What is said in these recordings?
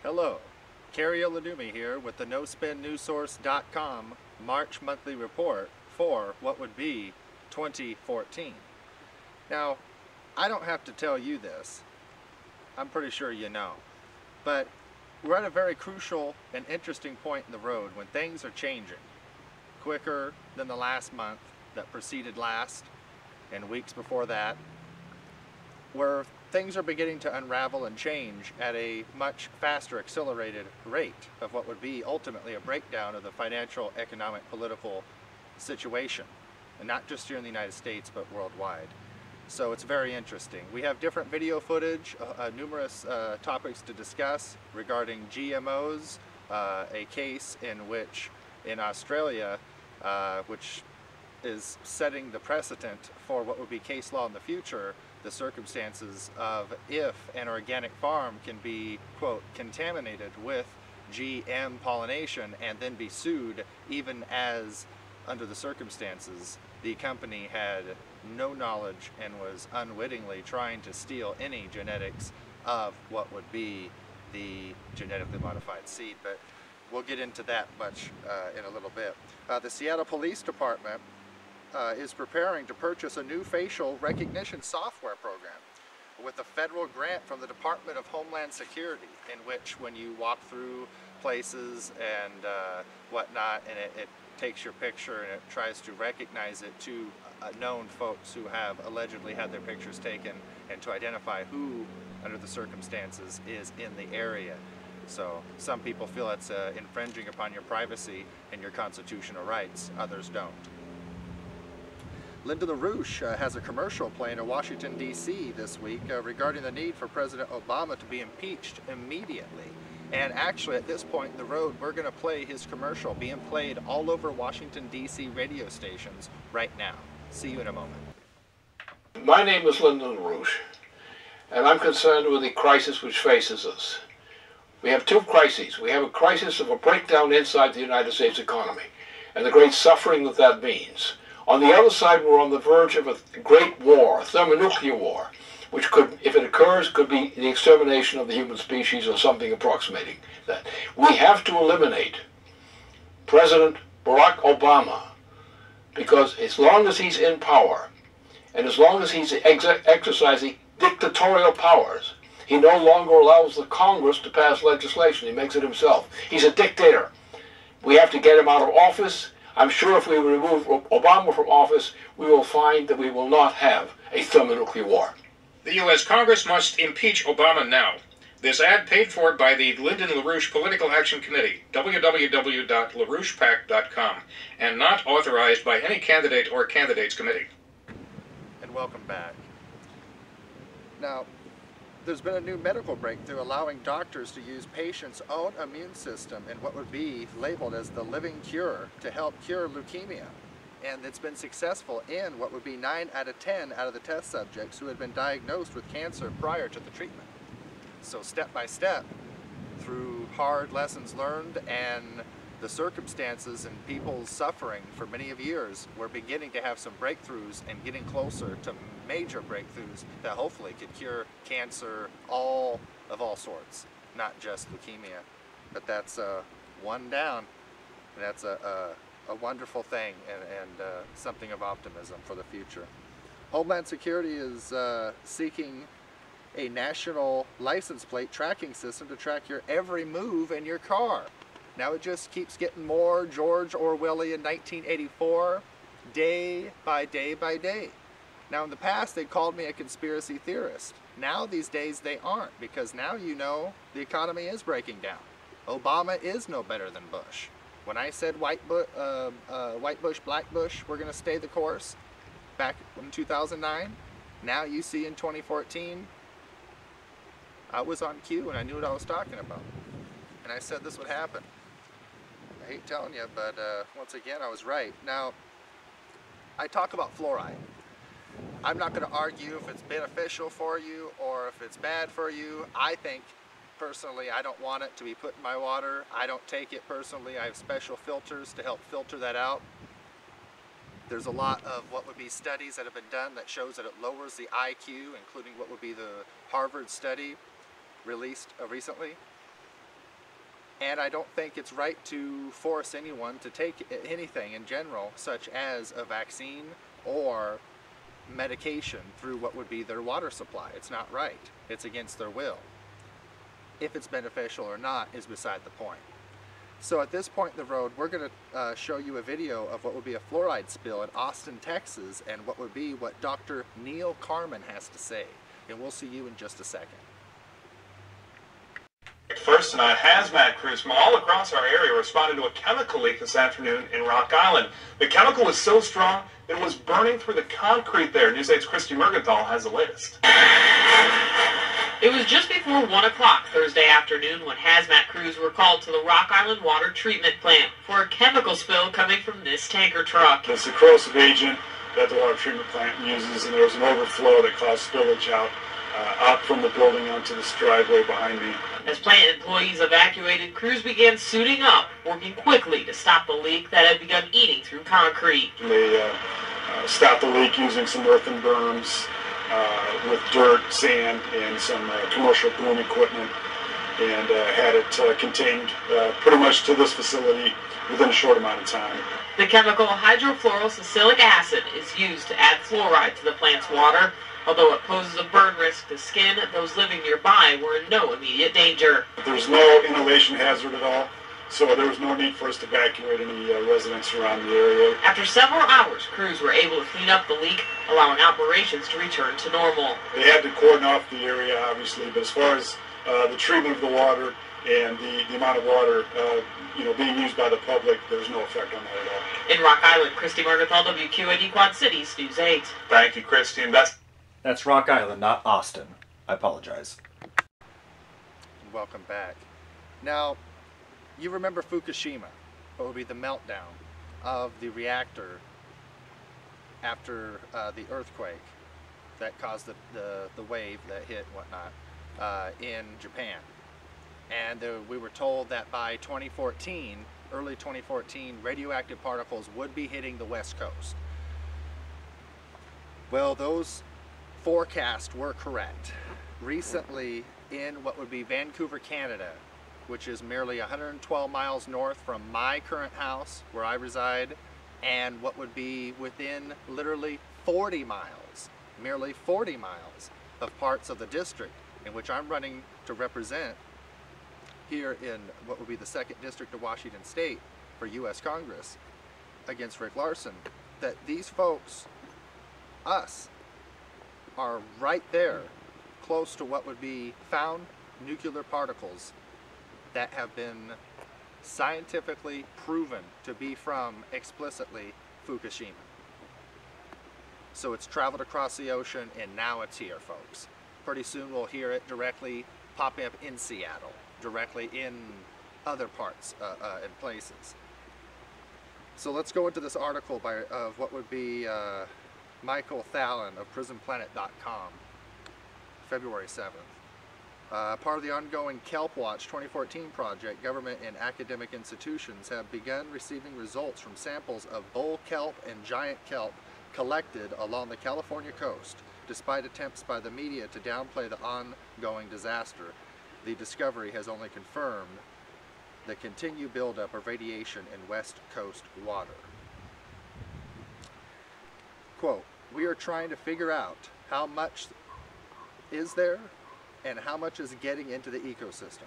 Hello, Kerry Oladumi here with the NoSpinNewsSource.com March monthly report for what would be 2014. Now, I don't have to tell you this. I'm pretty sure you know. But we're at a very crucial and interesting point in the road when things are changing quicker than the last month that preceded last and weeks before that, where things are beginning to unravel and change at a much faster accelerated rate of what would be ultimately a breakdown of the financial, economic, political situation, and not just here in the United States but worldwide. So it's very interesting. We have different video footage, numerous topics to discuss regarding GMOs, a case in which in Australia, which is setting the precedent for what would be case law in the future, the circumstances of if an organic farm can be, quote, contaminated with GM pollination and then be sued, even as under the circumstances the company had no knowledge and was unwittingly trying to steal any genetics of what would be the genetically modified seed. But we'll get into that much in a little bit. The Seattle Police Department is preparing to purchase a new facial recognition software program with a federal grant from the Department of Homeland Security, in which when you walk through places and whatnot, and it takes your picture and it tries to recognize it to known folks who have allegedly had their pictures taken, and to identify who, under the circumstances, is in the area. So some people feel it's infringing upon your privacy and your constitutional rights, others don't. Lyndon LaRouche has a commercial playing in Washington, D.C. this week regarding the need for President Obama to be impeached immediately. And actually, at this point in the road, we're going to play his commercial being played all over Washington, D.C. radio stations right now. See you in a moment. My name is Lyndon LaRouche, and I'm concerned with the crisis which faces us. We have two crises. We have a crisis of a breakdown inside the United States economy, and the great suffering that that means. On the other side, we're on the verge of a great war, a thermonuclear war, which could, if it occurs, could be the extermination of the human species or something approximating that. We have to eliminate President Barack Obama, because as long as he's in power, and as long as he's exercising dictatorial powers, he no longer allows the Congress to pass legislation. He makes it himself. He's a dictator. We have to get him out of office. I'm sure if we remove Obama from office, we will find that we will not have a thermonuclear war. The U.S. Congress must impeach Obama now. This ad paid for by the Lyndon LaRouche Political Action Committee, www.larouchepac.com, and not authorized by any candidate or candidates committee. And welcome back. Now, there's been a new medical breakthrough allowing doctors to use patients' own immune system in what would be labeled as the living cure to help cure leukemia. And it's been successful in what would be 9 out of 10 out of the test subjects who had been diagnosed with cancer prior to the treatment. So step by step, through hard lessons learned and the circumstances and people's suffering for many of years, we're beginning to have some breakthroughs and getting closer to major breakthroughs that hopefully could cure cancer of all sorts, not just leukemia. But that's one down, and that's a wonderful thing and something of optimism for the future. Homeland Security is seeking a national license plate tracking system to track your every move in your car. Now it just keeps getting more George Orwellian 1984, day by day by day. Now in the past they called me a conspiracy theorist. Now these days they aren't, because now you know the economy is breaking down. Obama is no better than Bush. When I said white Bush, black Bush, we're going to stay the course back in 2009, now you see in 2014, I was on cue and I knew what I was talking about. And I said this would happen. I hate telling you, but once again, I was right. Now, I talk about fluoride. I'm not going to argue if it's beneficial for you or if it's bad for you. I think, personally, I don't want it to be put in my water. I don't take it personally. I have special filters to help filter that out. There's a lot of what would be studies that have been done that shows that it lowers the IQ, including what would be the Harvard study released recently. And I don't think it's right to force anyone to take anything in general, such as a vaccine or medication, through what would be their water supply. It's not right. It's against their will. If it's beneficial or not is beside the point. So at this point in the road, we're going to show you a video of what would be a fluoride spill in Austin, Texas, and what would be what Dr. Neil Carman has to say. And we'll see you in just a second. First tonight, hazmat crews from all across our area responded to a chemical leak this afternoon in Rock Island. The chemical was so strong that it was burning through the concrete there. News 8's Christy Mergenthal has the latest. It was just before 1 o'clock Thursday afternoon when hazmat crews were called to the Rock Island Water Treatment Plant for a chemical spill coming from this tanker truck. It's a corrosive agent that the water treatment plant uses, and there was an overflow that caused spillage out from the building onto this driveway behind me. As plant employees evacuated, crews began suiting up, working quickly to stop the leak that had begun eating through concrete. They stopped the leak using some earthen berms with dirt, sand, and some commercial boom equipment, and had it contained pretty much to this facility within a short amount of time. The chemical hydrofluorosilicic acid is used to add fluoride to the plant's water. Although it poses a burn risk to skin, those living nearby were in no immediate danger. There's no inhalation hazard at all, so there was no need for us to evacuate any residents around the area. After several hours, crews were able to clean up the leak, allowing operations to return to normal. They had to cordon off the area, obviously, but as far as the treatment of the water and the amount of water being used by the public, there's no effect on that at all. In Rock Island, Christy Mergenthal, WQAD Quad Cities, News 8. Thank you, Christy. And That's Rock Island, not Austin. I apologize. Welcome back. Now, you remember Fukushima, what would be the meltdown of the reactor after the earthquake that caused the wave that hit and whatnot in Japan. And we were told that by 2014, early 2014, radioactive particles would be hitting the West Coast. Well, those forecasts were correct. Recently, in what would be Vancouver, Canada, which is merely 112 miles north from my current house where I reside, and what would be within literally 40 miles, merely 40 miles of parts of the district in which I'm running to represent here in what would be the 2nd District of Washington State for U.S. Congress against Rick Larsen, that these folks, us, are right there close to what would be found nuclear particles that have been scientifically proven to be from explicitly Fukushima. So it's traveled across the ocean and now it's here, folks. Pretty soon we'll hear it directly popping up in Seattle, directly in other parts and places. So let's go into this article of what would be Michael Thalin of PrisonPlanet.com, February 7th. Part of the ongoing Kelp Watch 2014 project, government and academic institutions have begun receiving results from samples of bull kelp and giant kelp collected along the California coast. Despite attempts by the media to downplay the ongoing disaster, the discovery has only confirmed the continued buildup of radiation in West Coast water. Quote, "We are trying to figure out how much is there and how much is getting into the ecosystem,"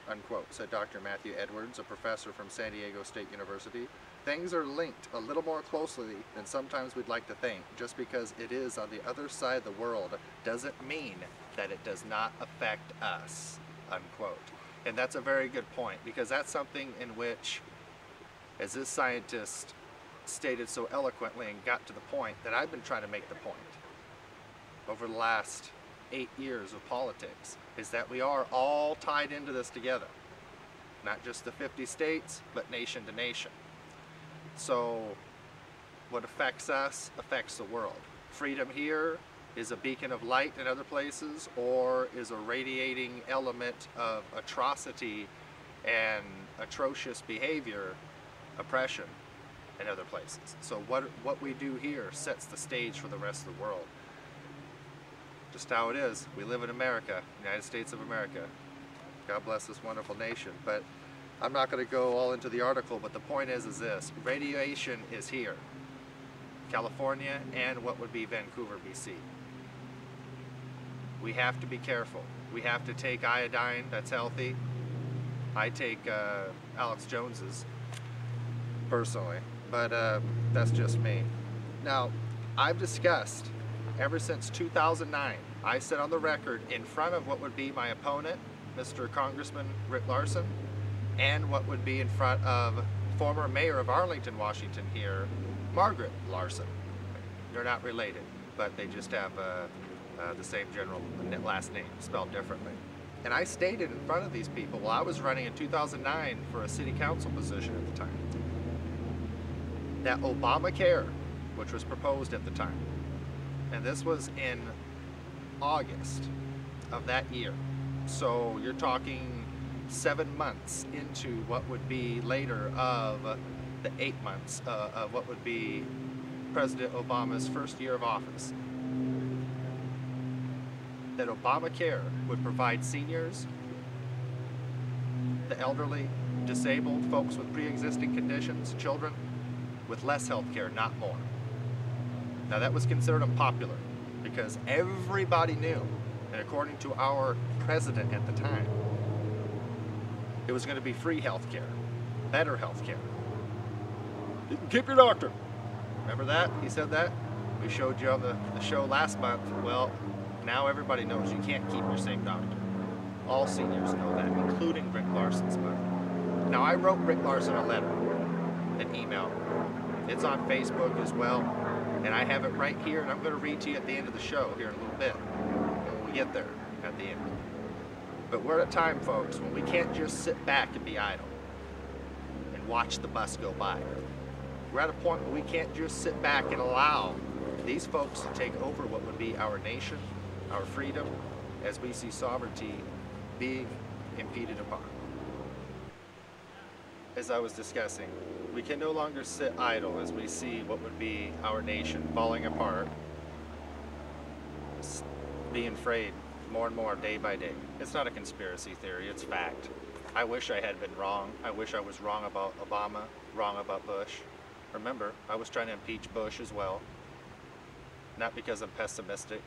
unquote, said Dr. Matthew Edwards, a professor from San Diego State University. "Things are linked a little more closely than sometimes we'd like to think. Just because it is on the other side of the world doesn't mean that it does not affect us," unquote. And that's a very good point, because that's something in which, as this scientist stated so eloquently and got to the point, that I've been trying to make the point over the last 8 years of politics, is that we are all tied into this together. Not just the 50 states, but nation to nation. So what affects us affects the world. Freedom here is a beacon of light in other places, or is a radiating element of atrocity and atrocious behavior, oppression, in other places. So what we do here sets the stage for the rest of the world. Just how it is. We live in America, United States of America. God bless this wonderful nation. But I'm not going to go all into the article, but the point is this. Radiation is here. California and what would be Vancouver, BC. We have to be careful. We have to take iodine, that's healthy. I take Alex Jones's, personally, but that's just me. Now, I've discussed, ever since 2009, I said on the record in front of what would be my opponent, Mr. Congressman Rick Larsen, and what would be in front of former mayor of Arlington, Washington here, Margaret Larsen. They're not related, but they just have the same general last name, spelled differently. And I stated in front of these people while I was running in 2009 for a city council position at the time, that Obamacare, which was proposed at the time, and this was in August of that year, so you're talking 7 months into what would be later of the 8 months of what would be President Obama's first year of office, that Obamacare would provide seniors, the elderly, disabled, folks with pre-existing conditions, children, with less health care, not more. Now that was considered unpopular because everybody knew, and according to our president at the time, it was going to be free health care, better health care. You can keep your doctor. Remember that? He said that? We showed you on the show last month. Well, now everybody knows you can't keep your same doctor. All seniors know that, including Rick Larsen's mother. Now, I wrote Rick Larsen a letter, an email. It's on Facebook as well, and I have it right here, and I'm going to read to you at the end of the show here in a little bit, when we get there at the end. But we're at a time, folks, when we can't just sit back and be idle and watch the bus go by. We're at a point where we can't just sit back and allow these folks to take over what would be our nation, our freedom, as we see sovereignty being impeded upon. As I was discussing, we can no longer sit idle as we see what would be our nation falling apart, being frayed more and more day by day. It's not a conspiracy theory, it's fact. I wish I had been wrong. I wish I was wrong about Obama, wrong about Bush. Remember, I was trying to impeach Bush as well. Not because I'm pessimistic,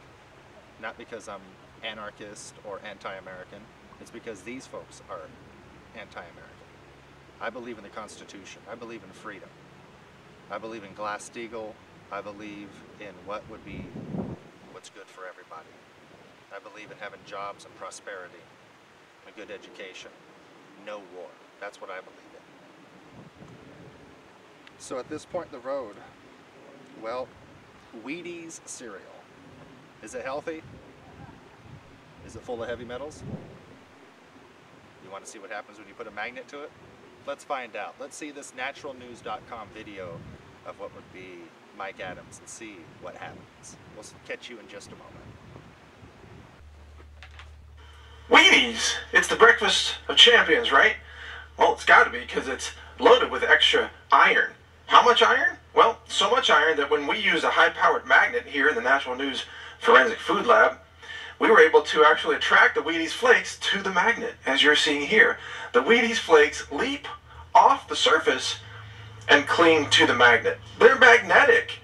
not because I'm anarchist or anti-American. It's because these folks are anti-American. I believe in the Constitution. I believe in freedom. I believe in Glass-Steagall. I believe in what would be what's good for everybody. I believe in having jobs and prosperity, a good education, no war. That's what I believe in. So at this point in the road, well, Wheaties cereal. Is it healthy? Is it full of heavy metals? You want to see what happens when you put a magnet to it? Let's find out. Let's see this naturalnews.com video of what would be Mike Adams and see what happens. We'll catch you in just a moment. Wheaties! It's the breakfast of champions, right? Well, it's got to be because it's loaded with extra iron. How much iron? Well, so much iron that when we use a high-powered magnet here in the Natural News Forensic Food Lab, we were able to actually attract the Wheaties flakes to the magnet, as you're seeing here. The Wheaties flakes leap off the surface and cling to the magnet. They're magnetic.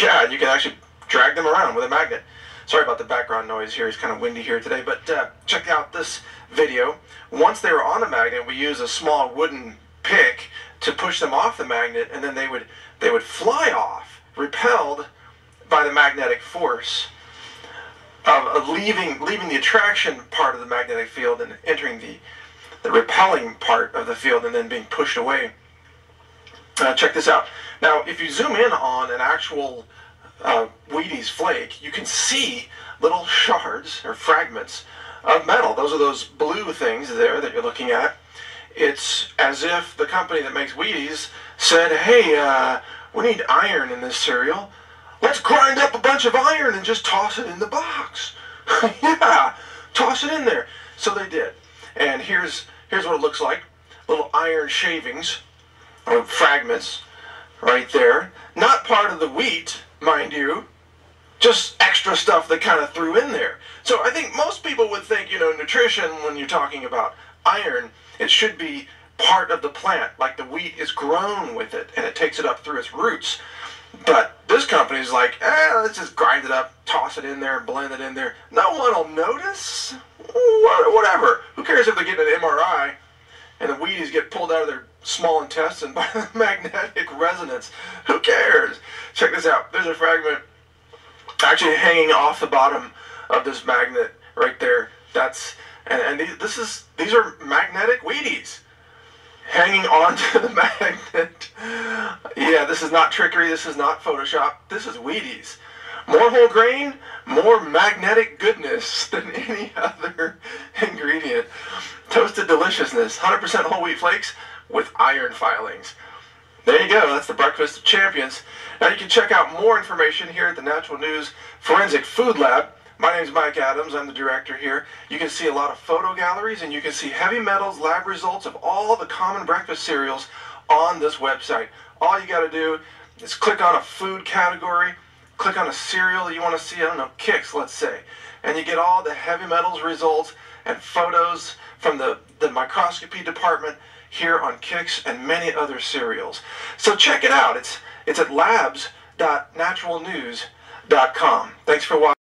Yeah, you can actually drag them around with a magnet. Sorry about the background noise here. It's kind of windy here today, but check out this video. Once they were on the magnet, we used a small wooden pick to push them off the magnet, and then they would fly off, repelled by the magnetic force of leaving the attraction part of the magnetic field and entering the repelling part of the field and then being pushed away. Check this out. Now, if you zoom in on an actual Wheaties flake, you can see little shards or fragments of metal. Those are those blue things there that you're looking at. It's as if the company that makes Wheaties said, hey, we need iron in this cereal. Let's grind up a bunch of iron and just toss it in the box. Yeah, toss it in there. So they did. And here's what it looks like. Little iron shavings or fragments right there. Not part of the wheat, mind you. Just extra stuff they kind of threw in there. So I think most people would think, nutrition when you're talking about iron, it should be part of the plant, like the wheat is grown with it and it takes it up through its roots. But this company's like, let's just grind it up, toss it in there, blend it in there. No one will notice. Whatever. Who cares if they get an MRI and the Wheaties get pulled out of their small intestine by the magnetic resonance? Who cares? Check this out. There's a fragment actually hanging off the bottom of this magnet right there. These are magnetic Wheaties hanging onto the magnet. Yeah, this is not trickery. This is not Photoshop. This is Wheaties. More whole grain, more magnetic goodness than any other ingredient. Toasted deliciousness. 100% whole wheat flakes with iron filings. There you go. That's the Breakfast of Champions. Now you can check out more information here at the Natural News Forensic Food Lab. My name is Mike Adams. I'm the director here. You can see a lot of photo galleries, and you can see heavy metals lab results of all the common breakfast cereals on this website. All you got to do is click on a food category, click on a cereal that you want to see, I don't know, Kix, let's say, and you get all the heavy metals results and photos from the microscopy department here on Kix and many other cereals. So check it out. It's at labs.naturalnews.com. Thanks for watching.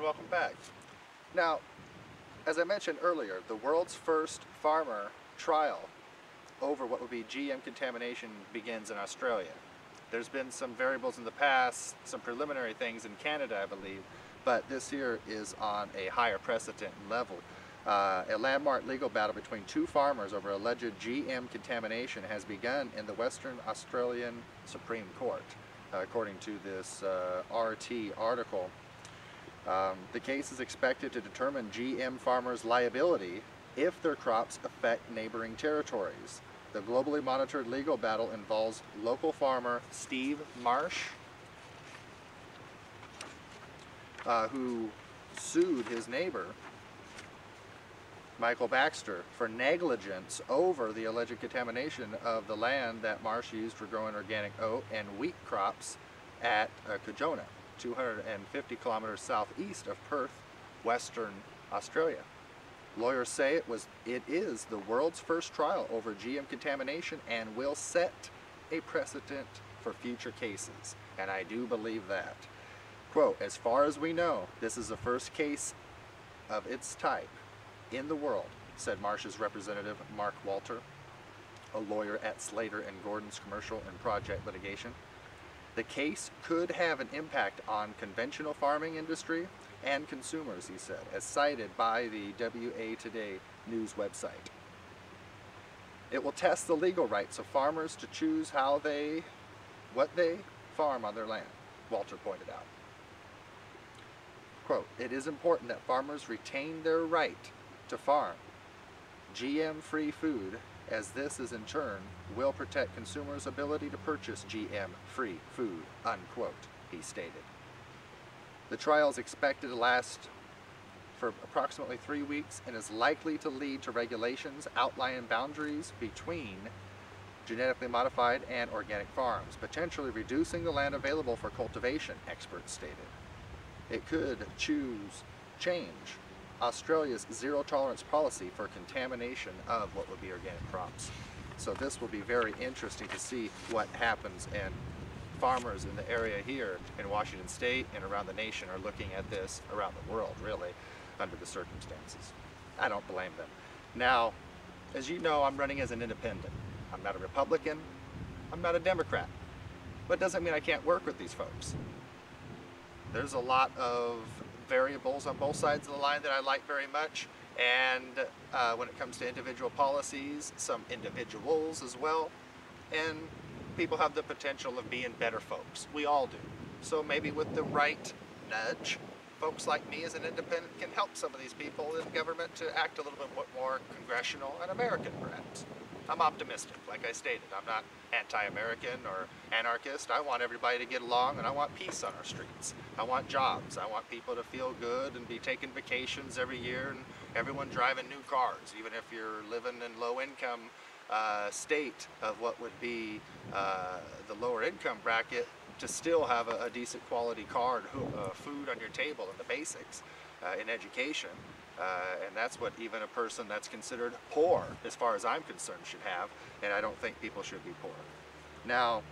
Welcome back. Now, as I mentioned earlier, the world's first farmer trial over what would be GM contamination begins in Australia. There's been some variables in the past, some preliminary things in Canada, I believe, but this here is on a higher precedent level. A landmark legal battle between two farmers over alleged GM contamination has begun in the Western Australian Supreme Court, according to this RT article. The case is expected to determine GM farmers' liability if their crops affect neighboring territories. The globally monitored legal battle involves local farmer Steve Marsh, who sued his neighbor, Michael Baxter, for negligence over the alleged contamination of the land that Marsh used for growing organic oat and wheat crops at Kajona, 250 kilometers southeast of Perth, Western Australia. Lawyers say it is the world's first trial over GM contamination and will set a precedent for future cases, and I do believe that. Quote, as far as we know, this is the first case of its type in the world, said Marsh's representative Mark Walter, a lawyer at Slater and Gordon's commercial and project litigation. The case could have an impact on conventional farming industry and consumers, he said, as cited by the WA Today news website. It will test the legal rights of farmers to choose what they farm on their land, Walter pointed out. Quote, it is important that farmers retain their right to farm GM-free food, as this is in turn will protect consumers' ability to purchase GM-free food, unquote, he stated. The trial is expected to last for approximately 3 weeks and is likely to lead to regulations outlining boundaries between genetically modified and organic farms, potentially reducing the land available for cultivation, experts stated. It could change Australia's zero-tolerance policy for contamination of what would be organic crops. So this will be very interesting to see what happens, and farmers in the area here in Washington State and around the nation are looking at this, around the world really, under the circumstances. I don't blame them. Now, as you know, I'm running as an independent. I'm not a Republican, I'm not a Democrat, but it doesn't mean I can't work with these folks. There's a lot of variables on both sides of the line that I like very much, and when it comes to individual policies, some individuals as well, and people have the potential of being better folks. We all do. So maybe with the right nudge, folks like me as an independent can help some of these people in government to act a little bit more congressional and American, perhaps. I'm optimistic, like I stated. I'm not anti-American or anarchist. I want everybody to get along, and I want peace on our streets. I want jobs. I want people to feel good and be taking vacations every year, and everyone driving new cars, even if you're living in low-income state of what would be the lower income bracket, to still have a decent quality car, food on your table, and the basics in education. And that's what even a person that's considered poor, as far as I'm concerned, should have, and I don't think people should be poor. Now,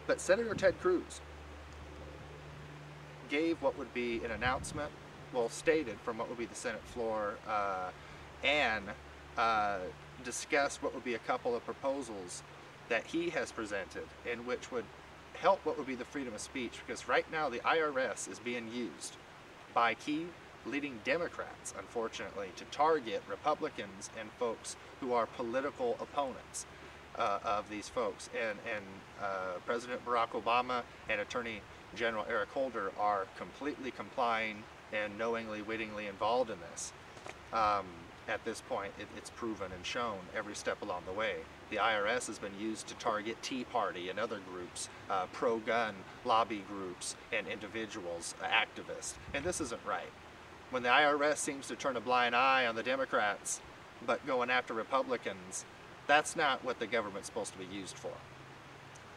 but Senator Ted Cruz gave what would be an announcement, well, stated from what would be the Senate floor, and discussed what would be a couple of proposals that he has presented, in which would help what would be the freedom of speech, because right now the IRS is being used by key leading Democrats, unfortunately, to target Republicans and folks who are political opponents of these folks. And President Barack Obama and Attorney General Eric Holder are completely complying and knowingly, wittingly involved in this. At this point, it's proven and shown every step along the way. The IRS has been used to target Tea Party and other groups, pro-gun lobby groups and individuals, activists, and this isn't right. When the IRS seems to turn a blind eye on the Democrats, but going after Republicans, that's not what the government's supposed to be used for.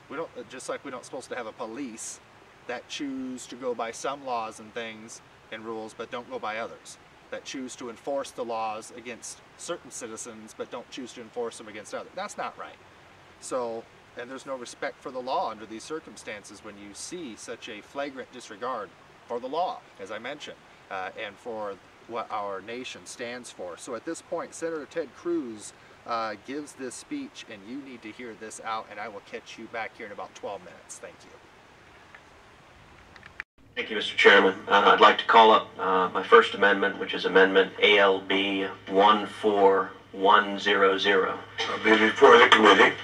We don't, just like we don't supposed to have a police that choose to go by some laws and things and rules, but don't go by others. That choose to enforce the laws against certain citizens, but don't choose to enforce them against others. That's not right. So, and there's no respect for the law under these circumstances when you see such a flagrant disregard for the law, as I mentioned. And for what our nation stands for. So at this point, Senator Ted Cruz gives this speech, and you need to hear this out, and I will catch you back here in about 12 minutes. Thank you. Thank you, Mr. Chairman. I'd like to call up my first amendment, which is Amendment ALB 14100. I'll be before the committee.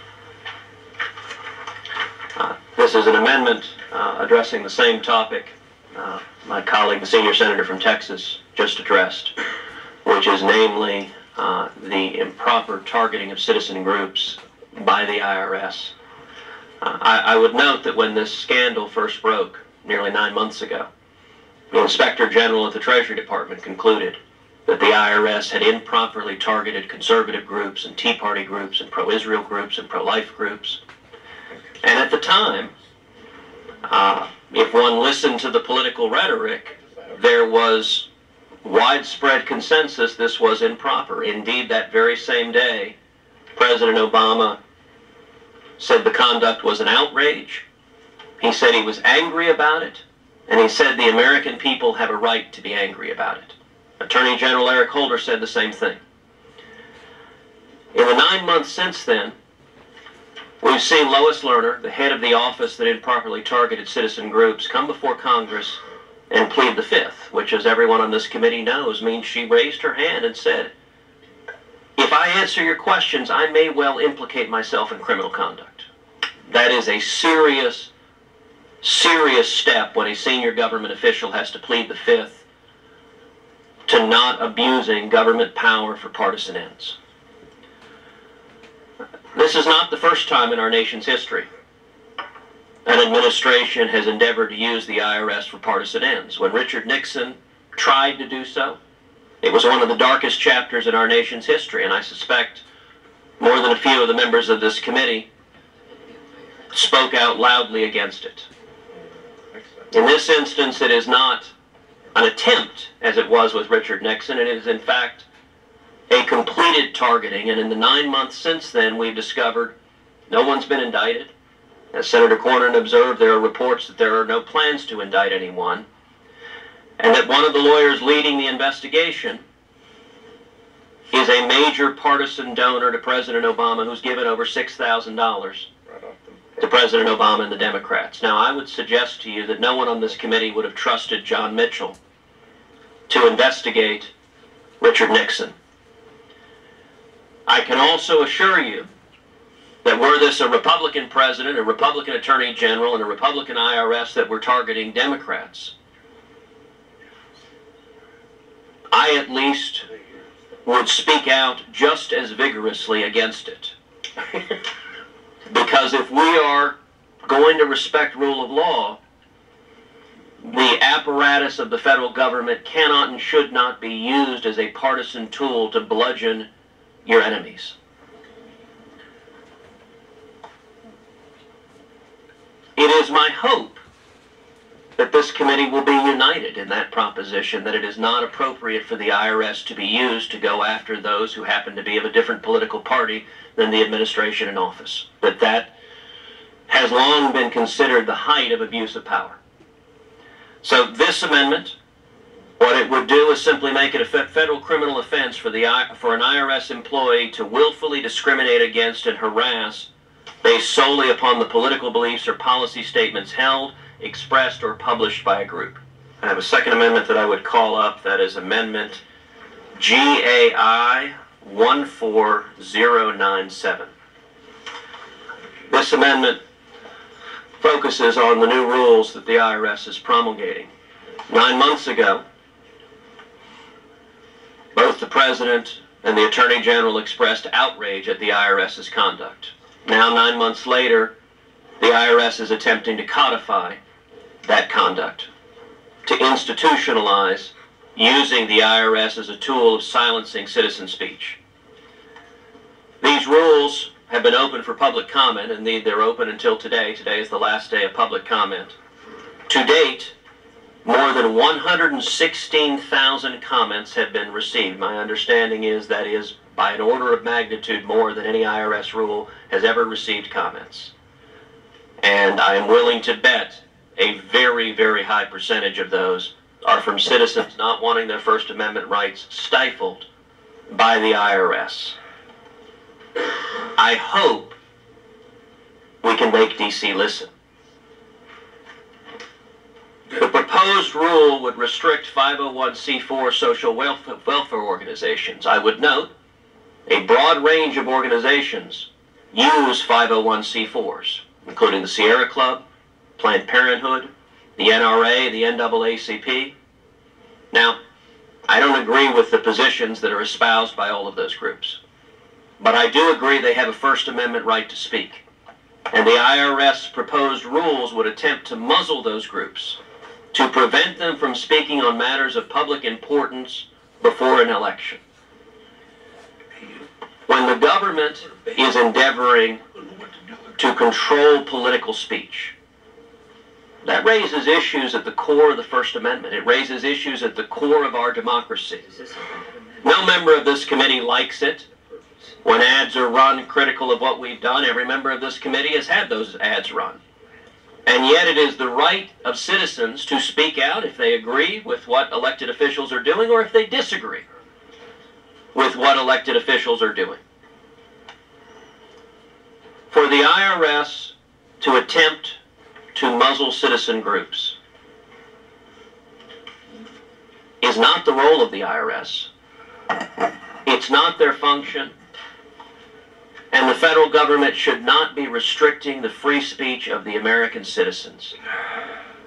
This is an amendment addressing the same topic my colleague, the senior senator from Texas, just addressed, which is namely the improper targeting of citizen groups by the IRS. I would note that when this scandal first broke, nearly 9 months ago, the Inspector General at the Treasury Department concluded that the IRS had improperly targeted conservative groups and Tea Party groups and pro-Israel groups and pro-life groups. And at the time, if one listened to the political rhetoric, there was widespread consensus this was improper. Indeed, that very same day, President Obama said the conduct was an outrage. He said he was angry about it, and he said the American people have a right to be angry about it. Attorney General Eric Holder said the same thing. In the 9 months since then, we've seen Lois Lerner, the head of the office that improperly targeted citizen groups, come before Congress and plead the fifth, which, as everyone on this committee knows, means she raised her hand and said, if I answer your questions, I may well implicate myself in criminal conduct. That is a serious, serious step when a senior government official has to plead the fifth to not abusing government power for partisan ends. This is not the first time in our nation's history an administration has endeavored to use the IRS for partisan ends. When Richard Nixon tried to do so, it was one of the darkest chapters in our nation's history, and I suspect more than a few of the members of this committee spoke out loudly against it. In this instance, it is not an attempt, as it was with Richard Nixon. It is, in fact, a completed targeting, and in the 9 months since then, we've discovered no one's been indicted. As Senator Cornyn observed, there are reports that there are no plans to indict anyone, and that one of the lawyers leading the investigation is a major partisan donor to President Obama who's given over $6,000 to President Obama and the Democrats. Now, I would suggest to you that no one on this committee would have trusted John Mitchell to investigate Richard Nixon. I can also assure you that were this a Republican president, a Republican attorney general, and a Republican IRS that were targeting Democrats, I at least would speak out just as vigorously against it. Because if we are going to respect rule of law, the apparatus of the federal government cannot and should not be used as a partisan tool to bludgeon your enemies. It is my hope that this committee will be united in that proposition, that it is not appropriate for the IRS to be used to go after those who happen to be of a different political party than the administration in office. That has long been considered the height of abuse of power. So this amendment, what it would do is simply make it a federal criminal offense for an IRS employee to willfully discriminate against and harass based solely upon the political beliefs or policy statements held, expressed, or published by a group. I have a second amendment that I would call up. That is Amendment GAI 14097. This amendment focuses on the new rules that the IRS is promulgating. 9 months ago, both the President and the Attorney General expressed outrage at the IRS's conduct. Now, 9 months later, the IRS is attempting to codify that conduct, to institutionalize using the IRS as a tool of silencing citizen speech. These rules have been open for public comment, and they're open until today. Today is the last day of public comment. To date, more than 116,000 comments have been received. My understanding is that is by an order of magnitude more than any IRS rule has ever received comments. And I am willing to bet a very, very high percentage of those are from citizens not wanting their First Amendment rights stifled by the IRS. I hope we can make DC listen. The proposed rule would restrict 501c4 social welfare organizations. I would note a broad range of organizations use 501c4s, including the Sierra Club, Planned Parenthood, the NRA, the NAACP. Now, I don't agree with the positions that are espoused by all of those groups, but I do agree they have a First Amendment right to speak. And the IRS proposed rules would attempt to muzzle those groups, to prevent them from speaking on matters of public importance before an election. When the government is endeavoring to control political speech, that raises issues at the core of the First Amendment. It raises issues at the core of our democracy. No member of this committee likes it. When ads are run critical of what we've done, every member of this committee has had those ads run. And yet it is the right of citizens to speak out if they agree with what elected officials are doing or if they disagree with what elected officials are doing. For the IRS to attempt to muzzle citizen groups is not the role of the IRS. It's not their function. And the federal government should not be restricting the free speech of the American citizens.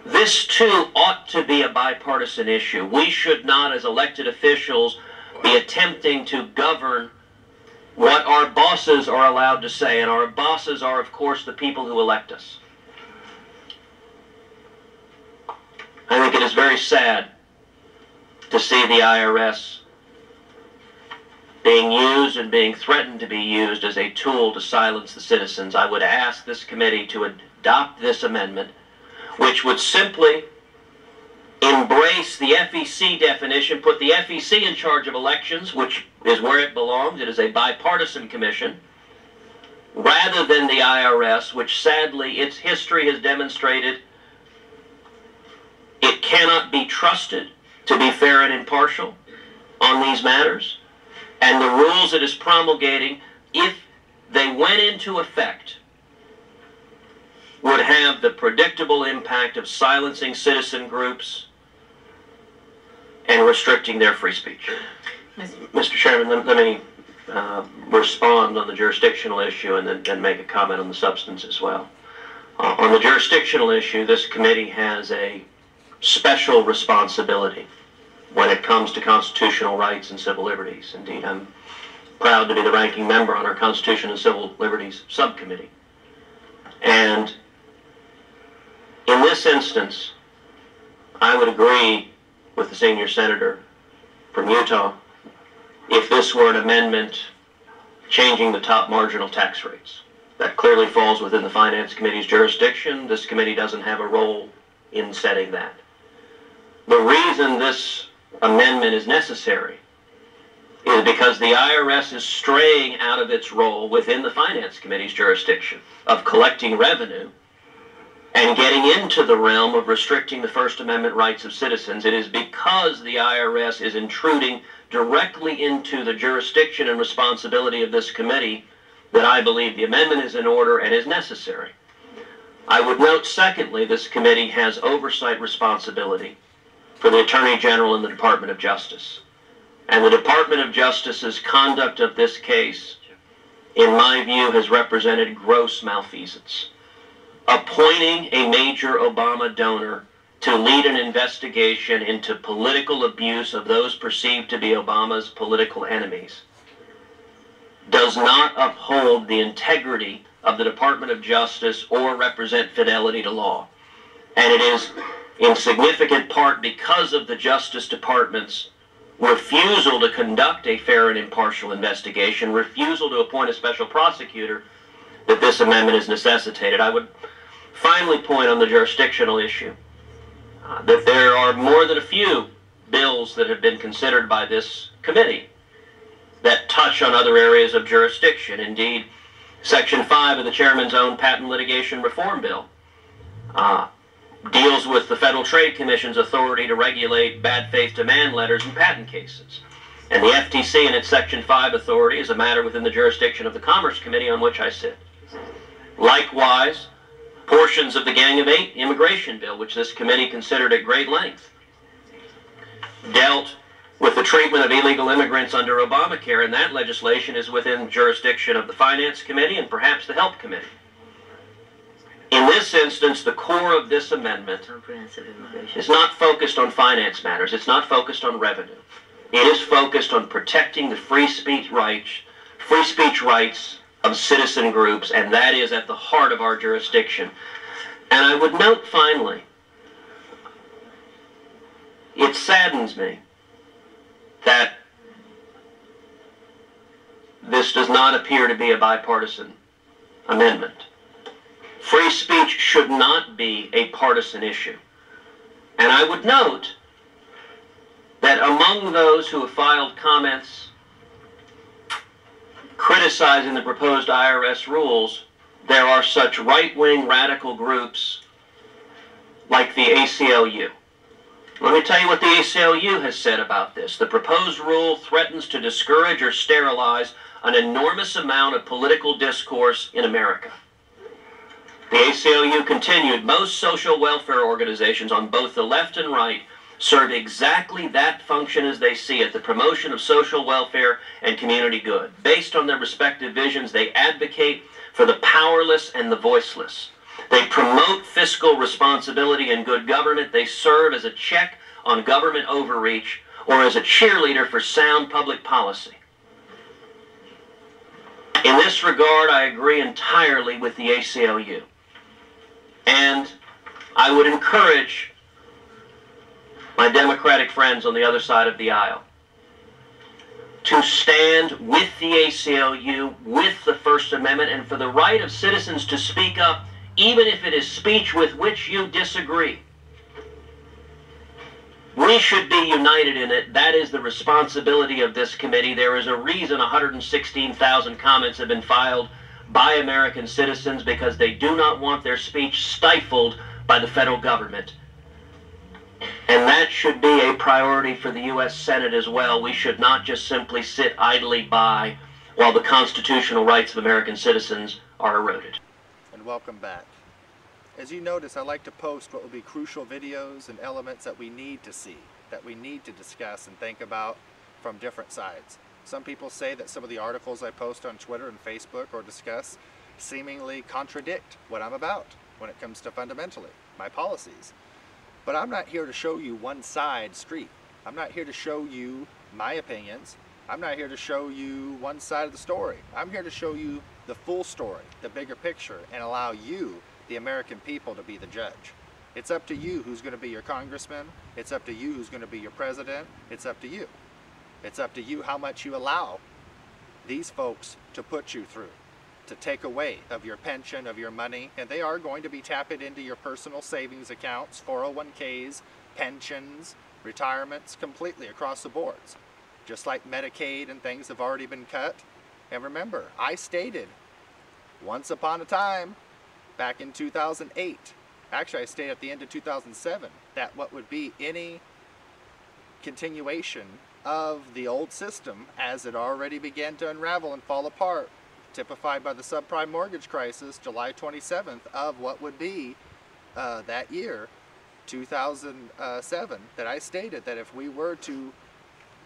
This, too, ought to be a bipartisan issue. We should not, as elected officials, be attempting to govern what our bosses are allowed to say. And our bosses are, of course, the people who elect us. I think it is very sad to see the IRS being used and being threatened to be used as a tool to silence the citizens. I would ask this committee to adopt this amendment, which would simply embrace the FEC definition, put the FEC in charge of elections, which is where it belongs. It is a bipartisan commission, rather than the IRS, which sadly its history has demonstrated it cannot be trusted to be fair and impartial on these matters. And the rules it is promulgating, if they went into effect, would have the predictable impact of silencing citizen groups and restricting their free speech. Mr. Chairman, let me respond on the jurisdictional issue and then make a comment on the substance as well. On the jurisdictional issue, this committee has a special responsibility when it comes to constitutional rights and civil liberties. Indeed, I'm proud to be the ranking member on our Constitution and Civil Liberties Subcommittee. And in this instance, I would agree with the senior senator from Utah if this were an amendment changing the top marginal tax rates. That clearly falls within the Finance Committee's jurisdiction. This committee doesn't have a role in setting that. The reason this amendment is necessary is because the IRS is straying out of its role within the Finance Committee's jurisdiction of collecting revenue and getting into the realm of restricting the First Amendment rights of citizens. It is because the IRS is intruding directly into the jurisdiction and responsibility of this committee that I believe the amendment is in order and is necessary. I would note, secondly, this committee has oversight responsibility for the Attorney General and the Department of Justice. And the Department of Justice's conduct of this case, in my view, has represented gross malfeasance. Appointing a major Obama donor to lead an investigation into political abuse of those perceived to be Obama's political enemies does not uphold the integrity of the Department of Justice or represent fidelity to law. And it is in significant part because of the Justice Department's refusal to conduct a fair and impartial investigation, refusal to appoint a special prosecutor, that this amendment is necessitated. I would finally point on the jurisdictional issue that there are more than a few bills that have been considered by this committee that touch on other areas of jurisdiction. Indeed, Section 5 of the Chairman's own Patent Litigation Reform Bill deals with the Federal Trade Commission's authority to regulate bad faith demand letters in patent cases. And the FTC and its Section 5 authority is a matter within the jurisdiction of the Commerce Committee on which I sit. Likewise, portions of the Gang of Eight immigration bill, which this committee considered at great length, dealt with the treatment of illegal immigrants under Obamacare, and that legislation is within jurisdiction of the Finance Committee and perhaps the Health Committee. In this instance, the core of this amendment is not focused on finance matters. It's not focused on revenue. It is focused on protecting the free speech rights of citizen groups, and that is at the heart of our jurisdiction. And I would note finally, it saddens me that this does not appear to be a bipartisan amendment. Free speech should not be a partisan issue. And I would note that among those who have filed comments criticizing the proposed IRS rules, there are such right-wing radical groups like the ACLU. Let me tell you what the ACLU has said about this. The proposed rule threatens to discourage or sterilize an enormous amount of political discourse in America. The ACLU continued, most social welfare organizations on both the left and right serve exactly that function as they see it, the promotion of social welfare and community good. Based on their respective visions, they advocate for the powerless and the voiceless. They promote fiscal responsibility and good government. They serve as a check on government overreach or as a cheerleader for sound public policy. In this regard, I agree entirely with the ACLU. And I would encourage my Democratic friends on the other side of the aisle to stand with the ACLU, with the First Amendment, and for the right of citizens to speak up, even if it is speech with which you disagree. We should be united in it. That is the responsibility of this committee. There is a reason 116,000 comments have been filed by American citizens, because they do not want their speech stifled by the federal government. And that should be a priority for the U.S. Senate as well. We should not just simply sit idly by while the constitutional rights of American citizens are eroded. And welcome back. As you notice, I like to post what will be crucial videos and elements that we need to see, that we need to discuss and think about from different sides. Some people say that some of the articles I post on Twitter and Facebook or discuss seemingly contradict what I'm about when it comes to fundamentally my policies. But I'm not here to show you one side street. I'm not here to show you my opinions. I'm not here to show you one side of the story. I'm here to show you the full story, the bigger picture, and allow you, the American people, to be the judge. It's up to you who's going to be your congressman. It's up to you who's going to be your president. It's up to you. It's up to you how much you allow these folks to put you through. to take away of your pension, of your money, and they are going to be tapping into your personal savings accounts, 401ks, pensions, retirements, completely across the boards. Just like Medicaid and things have already been cut. And remember, I stated once upon a time, back in 2008, actually I stated at the end of 2007, that what would be any continuation of the old system as it already began to unravel and fall apart, typified by the subprime mortgage crisis, July 27th of what would be that year, 2007, that I stated that if we were to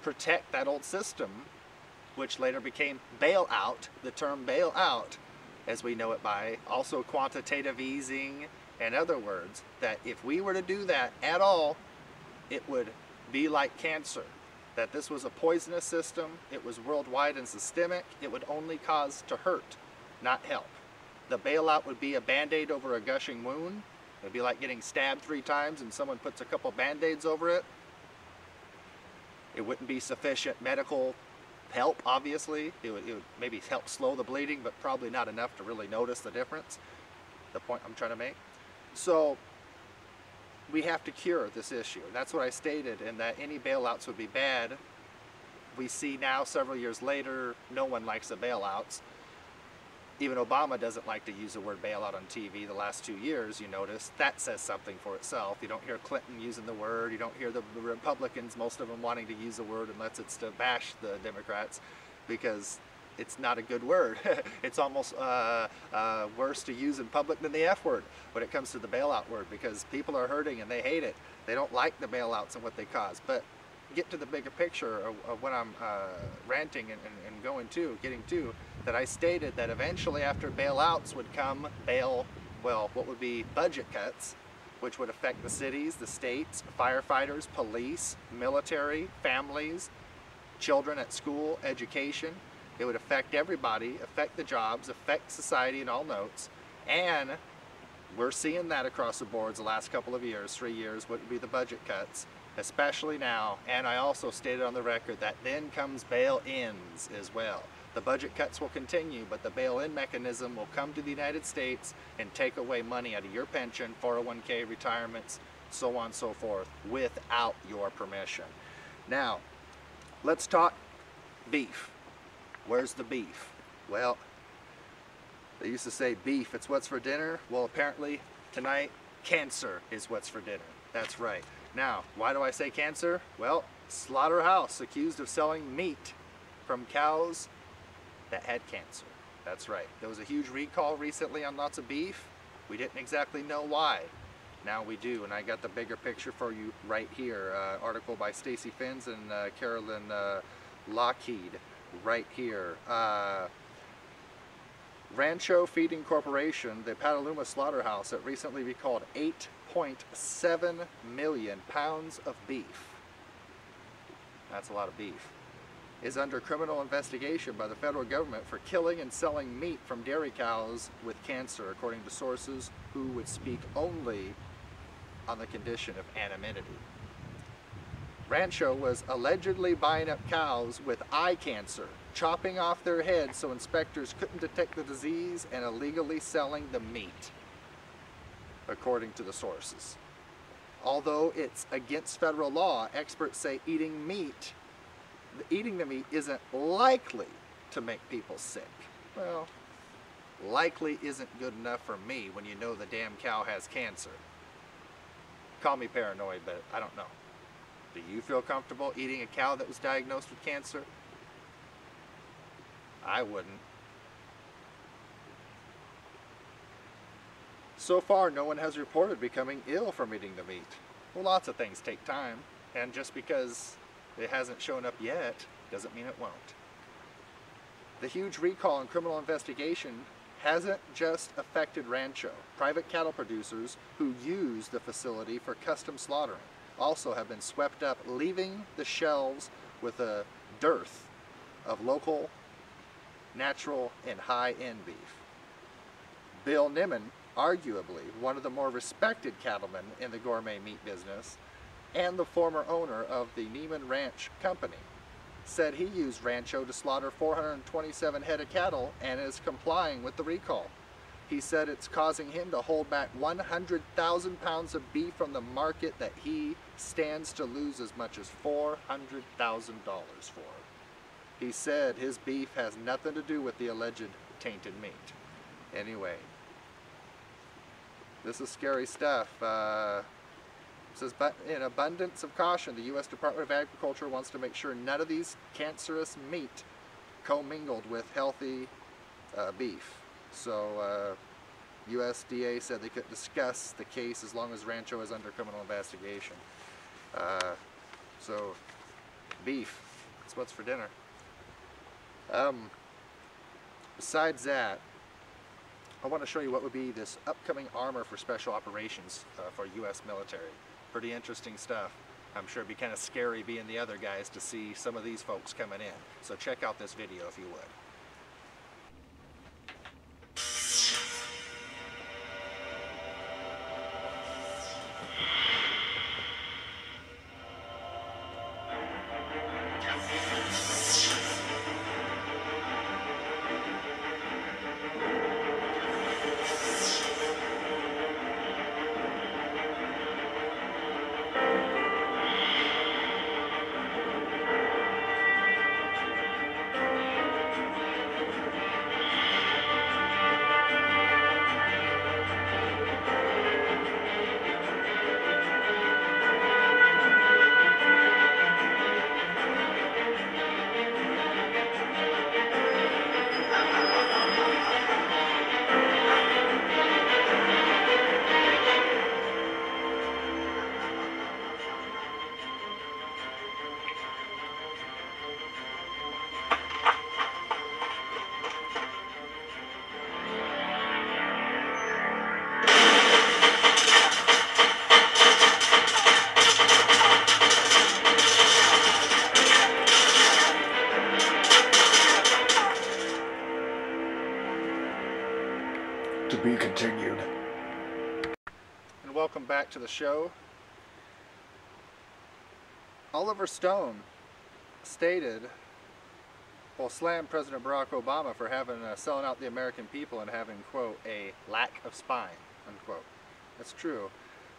protect that old system, which later became bailout, the term bailout, as we know it by also quantitative easing and other words, that if we were to do that at all, it would be like cancer. That this was a poisonous system, it was worldwide and systemic, it would only cause to hurt, not help. The bailout would be a band-aid over a gushing wound. It would be like getting stabbed 3 times and someone puts a couple band-aids over it. It wouldn't be sufficient medical help, obviously. It would maybe help slow the bleeding, but probably not enough to really notice the difference, the point I'm trying to make. So we have to cure this issue. That's what I stated, and that any bailouts would be bad. We see now, several years later, no one likes the bailouts. Even Obama doesn't like to use the word bailout on TV the last 2 years, you notice. That says something for itself. You don't hear Clinton using the word. You don't hear the Republicans, most of them wanting to use the word unless it's to bash the Democrats, because it's not a good word. It's almost worse to use in public than the F word when it comes to the bailout word, because people are hurting and they hate it. They don't like the bailouts and what they cause. But get to the bigger picture of what I'm ranting and getting to, that I stated that eventually after bailouts would come what would be budget cuts, which would affect the cities, the states, firefighters, police, military, families, children at school, education. It would affect everybody, affect the jobs, affect society in all notes. And we're seeing that across the boards the last couple of years, 3 years, would be the budget cuts, especially now. And I also stated on the record that then comes bail-ins as well. The budget cuts will continue, but the bail-in mechanism will come to the United States and take away money out of your pension, 401k, retirements, so on and so forth, without your permission. Now, let's talk beef. Where's the beef? Well, they used to say beef, it's what's for dinner. Well, apparently tonight, cancer is what's for dinner. That's right. Now, why do I say cancer? Well, slaughterhouse accused of selling meat from cows that had cancer. That's right. There was a huge recall recently on lots of beef. We didn't exactly know why. Now we do, and I got the bigger picture for you right here. Article by Stacy Finns and Carolyn Lockheed. Right here. Rancho Feeding Corporation, the Petaluma slaughterhouse that recently recalled 8.7 million pounds of beef. That's a lot of beef. Is under criminal investigation by the federal government for killing and selling meat from dairy cows with cancer, according to sources who would speak only on the condition of anonymity. Rancho was allegedly buying up cows with eye cancer, chopping off their heads so inspectors couldn't detect the disease, and illegally selling the meat, according to the sources. Although it's against federal law, experts say eating the meat isn't likely to make people sick. Well, likely isn't good enough for me when you know the damn cow has cancer. Call me paranoid, but I don't know. Do you feel comfortable eating a cow that was diagnosed with cancer? I wouldn't. So far, no one has reported becoming ill from eating the meat. Well, lots of things take time, and just because it hasn't shown up yet doesn't mean it won't. The huge recall and criminal investigation hasn't just affected Rancho. Private cattle producers who use the facility for custom slaughtering also have been swept up, leaving the shelves with a dearth of local, natural, and high-end beef. Bill Niman, arguably one of the more respected cattlemen in the gourmet meat business, and the former owner of the Neiman Ranch Company, said he used Rancho to slaughter 427 head of cattle and is complying with the recall. He said it's causing him to hold back 100,000 pounds of beef from the market that he stands to lose as much as $400,000 for. He said his beef has nothing to do with the alleged tainted meat. Anyway, this is scary stuff. It says, but in abundance of caution, the U.S. Department of Agriculture wants to make sure none of these cancerous meat commingled with healthy beef. So USDA said they could discuss the case as long as Rancho is under criminal investigation. So beef, that's what's for dinner. Besides that, I want to show you what would be this upcoming armor for special operations for U.S. military. Pretty interesting stuff. I'm sure it'd be kind of scary being the other guys to see some of these folks coming in. So check out this video if you would. To be continued. And welcome back to the show. Oliver Stone stated, well, slammed President Barack Obama for having selling out the American people and having, quote, a lack of spine, unquote. That's true.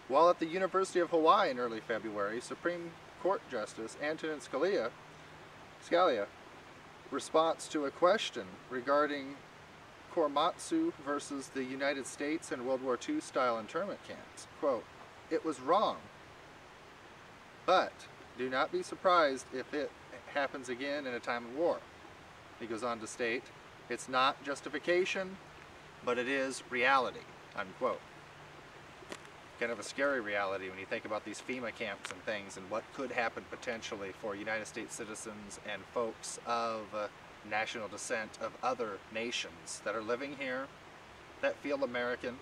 While at the University of Hawaii in early February, Supreme Court Justice Antonin Scalia response to a question regarding Korematsu versus the United States and World War II style internment camps. Quote, "It was wrong, but do not be surprised if it happens again in a time of war." He goes on to state, "It's not justification, but it is reality," unquote. Kind of a scary reality when you think about these FEMA camps and things and what could happen potentially for United States citizens and folks of national descent of other nations that are living here, that feel American,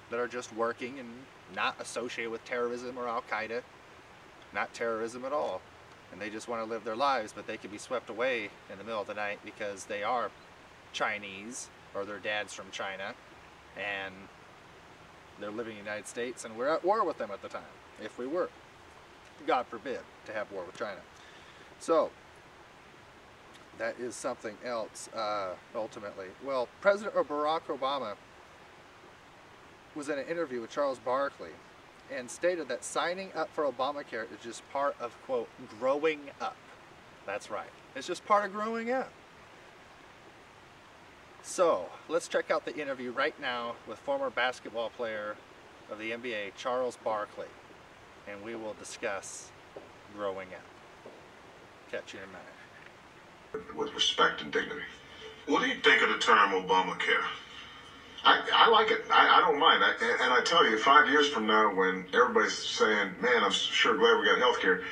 that are just working and not associated with terrorism or Al-Qaeda, not terrorism at all, and they just want to live their lives, but they could be swept away in the middle of the night because they are Chinese or their dad's from China and they're living in the United States and we're at war with them at the time, if we were, God forbid, to have war with China. So that is something else, ultimately. Well, President Barack Obama was in an interview with Charles Barkley and stated that signing up for Obamacare is just part of, quote, growing up. That's right. It's just part of growing up. So, let's check out the interview right now with former basketball player of the NBA, Charles Barkley, and we will discuss growing up. Catch you in a minute. With respect and dignity. What do you think of the term Obamacare? I like it. I don't mind. And I tell you, 5 years from now, when everybody's saying, man, I'm sure glad we got health care,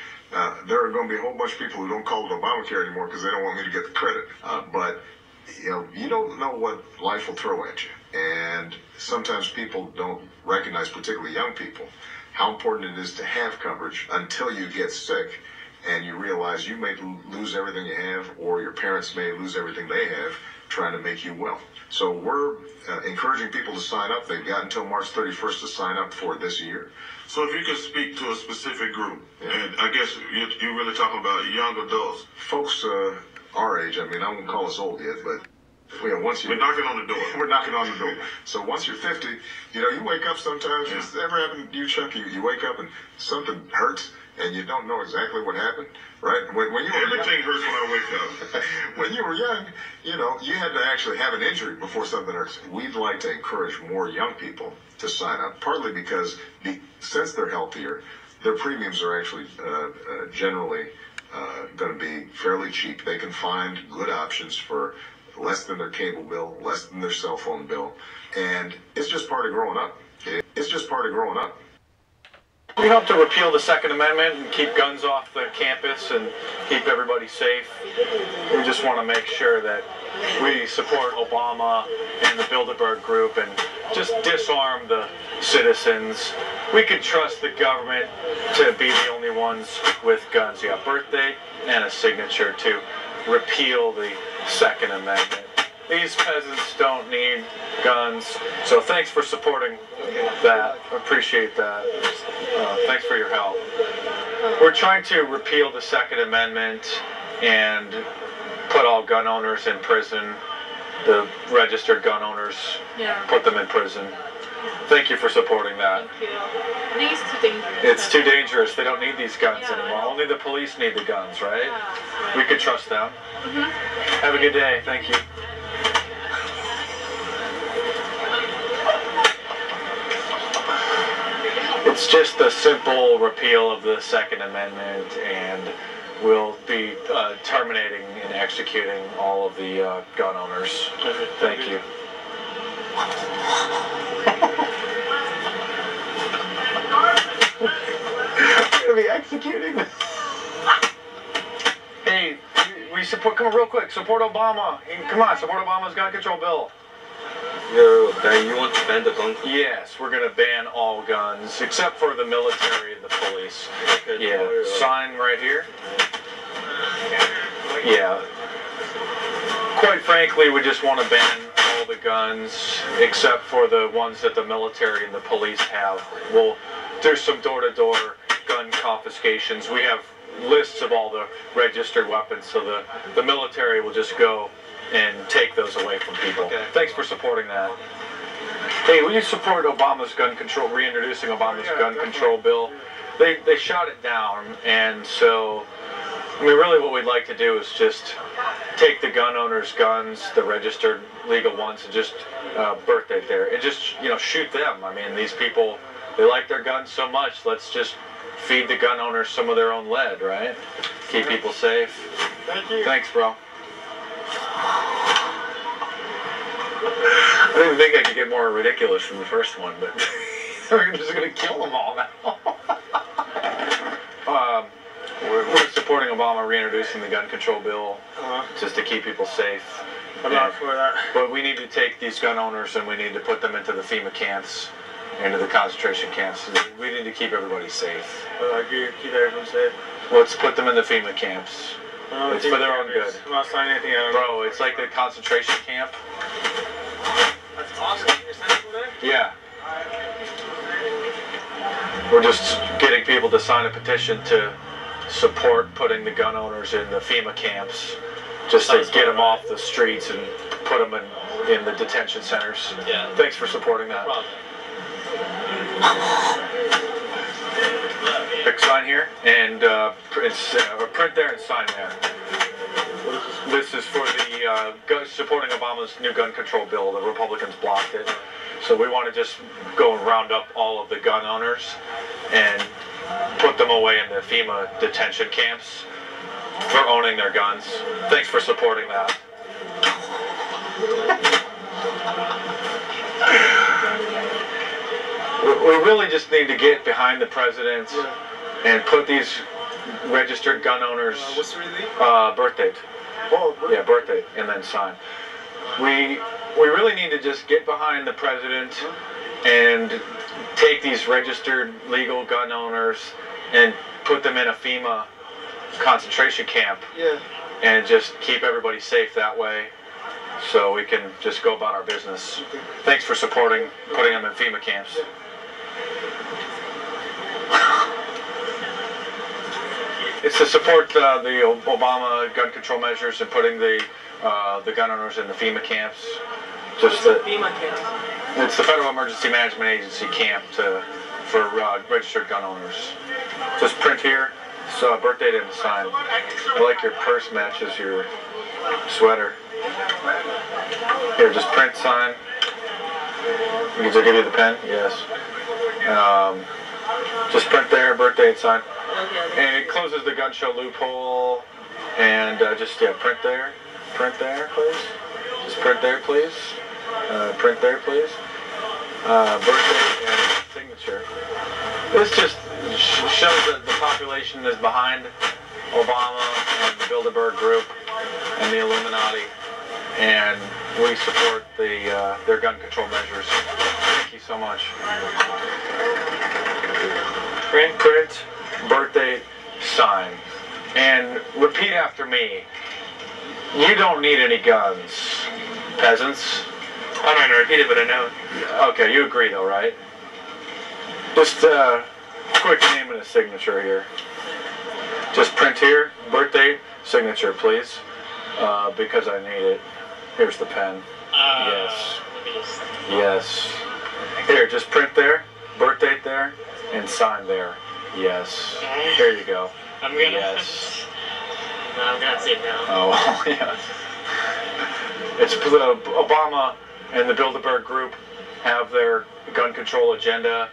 there are going to be a whole bunch of people who don't call it Obamacare anymore because they don't want me to get the credit. But you don't know what life will throw at you. And sometimes people don't recognize, particularly young people, how important it is to have coverage until you get sick. and you realize you may lose everything you have, or your parents may lose everything they have trying to make you well. So we're encouraging people to sign up. They've got until March 31st to sign up for this year. So if you could speak to a specific group, and I guess you're really talking about young adults. Folks our age, I mean, I won't call us old yet, but once we're knocking on the door. We're knocking on the door. So once you're 50, you wake up sometimes. Yeah. It's ever happened to you, Chuck? You wake up and something hurts, and you don't know exactly what happened, right? When you were Everything young, hurts when I wake up. when you were young, you had to actually have an injury before something hurts. We'd like to encourage more young people to sign up, partly because since they're healthier, their premiums are actually generally going to be fairly cheap. They can find good options for less than their cable bill, less than their cell phone bill, and it's just part of growing up. It's just part of growing up. We hope to repeal the Second Amendment and keep guns off the campus and keep everybody safe. We just want to make sure that we support Obama and the Bilderberg Group and just disarm the citizens. We could trust the government to be the only ones with guns. You have birth date and a signature to repeal the Second Amendment. These peasants don't need guns. So thanks for supporting that. Appreciate that. Thanks for your help. We're trying to repeal the Second Amendment and put all gun owners in prison. The registered gun owners, put them in prison. Thank you for supporting that. Thank you. I think it's too dangerous. It's too dangerous. They don't need these guns anymore. Only the police need the guns, right? We could trust them. Have a good day. Thank you. It's just a simple repeal of the Second Amendment, and we'll be terminating and executing all of the gun owners. Thank you. We're gonna be executing. Hey, we support. Come on, real quick. Support Obama. Come on, support Obama's gun control bill. You want to ban the gun? Yes, we're gonna ban all guns except for the military and the police. Okay, Yeah, sign right here. Yeah. Quite frankly, we just want to ban all the guns except for the ones that the military and the police have. We'll do some door-to-door gun confiscations. We have lists of all the registered weapons, so the military will just go and take those away from people. Okay. Thanks for supporting that. Hey, will you support Obama's gun control, reintroducing Obama's gun control bill? They shot it down, and so, I mean, really what we'd like to do is just take the gun owners' guns, the registered legal ones, and just birth date there, and just, shoot them. I mean, these people, they like their guns so much, let's just feed the gun owners some of their own lead, right? Keep people safe. Thank you. Thanks, bro. I didn't think I could get more ridiculous than the first one, but we're just going to kill them all now. We're supporting Obama reintroducing the gun control bill just to keep people safe. I'm not for that. But we need to take these gun owners and we need to put them into the FEMA camps, into the concentration camps. We need to keep everybody safe. Keep everyone safe. Let's put them in the FEMA camps. It's for their own good. I'm not signing anything out. Bro, it's like the concentration camp. That's awesome. You're sending people there? Yeah. We're just getting people to sign a petition to support putting the gun owners in the FEMA camps, just to get them off the streets and put them in the detention centers. Yeah. Thanks for supporting that. Pick sign here and print there and sign there. This is for the supporting Obama's new gun control bill. The Republicans blocked it. So we want to just go and round up all of the gun owners and put them away in the FEMA detention camps for owning their guns. Thanks for supporting that. We really just need to get behind the president and put these registered gun owners' birth date. Yeah, birth date, and then sign. We really need to just get behind the president and take these registered legal gun owners and put them in a FEMA concentration camp. Yeah. And just keep everybody safe that way, so we can just go about our business. Okay. Thanks for supporting putting them in FEMA camps. Yeah. It's to support the Obama gun control measures and putting the gun owners in the FEMA camps. Just the FEMA camp? It's the Federal Emergency Management Agency camp for registered gun owners. Just print here. So birthday date and sign. I like your purse matches your sweater. Here, just print, sign. Does it give you the pen? Yes. Just print there, birthday and sign. And it closes the gun show loophole. And just print there. Print there, please. Just print there, please. Print there, please. Birthday and signature. This just shows that the population is behind Obama and the Bilderberg Group and the Illuminati, and we support their gun control measures. Thank you so much. Print, birthday, sign, and repeat after me. You don't need any guns, peasants. I'm not going to repeat it, but I know it. Okay, you agree though, right? Just quick name and a signature here. Just print here, birthday, signature, please, because I need it. Here's the pen. Yes. Yes. Here, just print there, birth date there, and sign there. Yes. Here you go. I'm gonna. Yes. No, I'm gonna say no. Oh, yes. It's Obama and the Bilderberg Group have their gun control agenda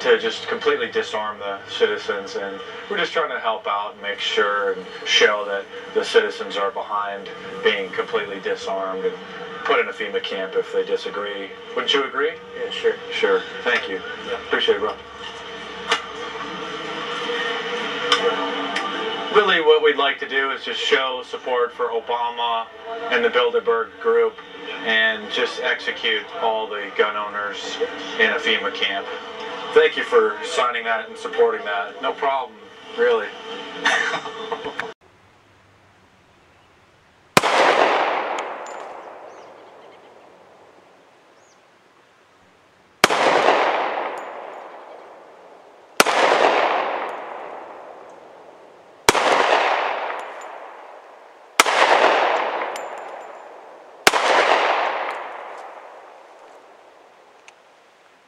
to just completely disarm the citizens, and we're just trying to help out and make sure and show that the citizens are behind being completely disarmed and put in a FEMA camp if they disagree. Wouldn't you agree? Yeah, sure. Sure. Thank you. Yeah. Appreciate it, bro. Really what we'd like to do is just show support for Obama and the Bilderberg Group and just execute all the gun owners in a FEMA camp. Thank you for signing that and supporting that. No problem, really.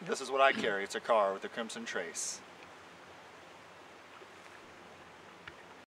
This is what I carry. It's a car with a crimson trace.